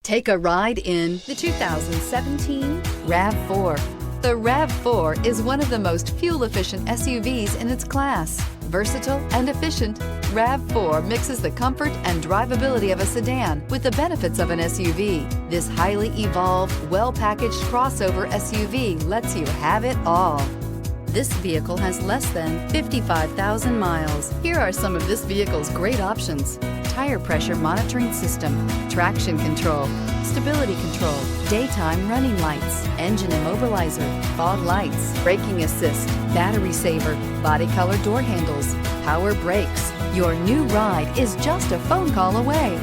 Take a ride in the 2017 RAV4. The RAV4 is one of the most fuel-efficient SUVs in its class. Versatile and efficient, RAV4 mixes the comfort and drivability of a sedan with the benefits of an SUV. This highly evolved, well-packaged crossover SUV lets you have it all. This vehicle has less than 55,000 miles. Here are some of this vehicle's great options: tire pressure monitoring system, traction control, stability control, daytime running lights, engine immobilizer, fog lights, braking assist, battery saver, body color door handles, power brakes. Your new ride is just a phone call away.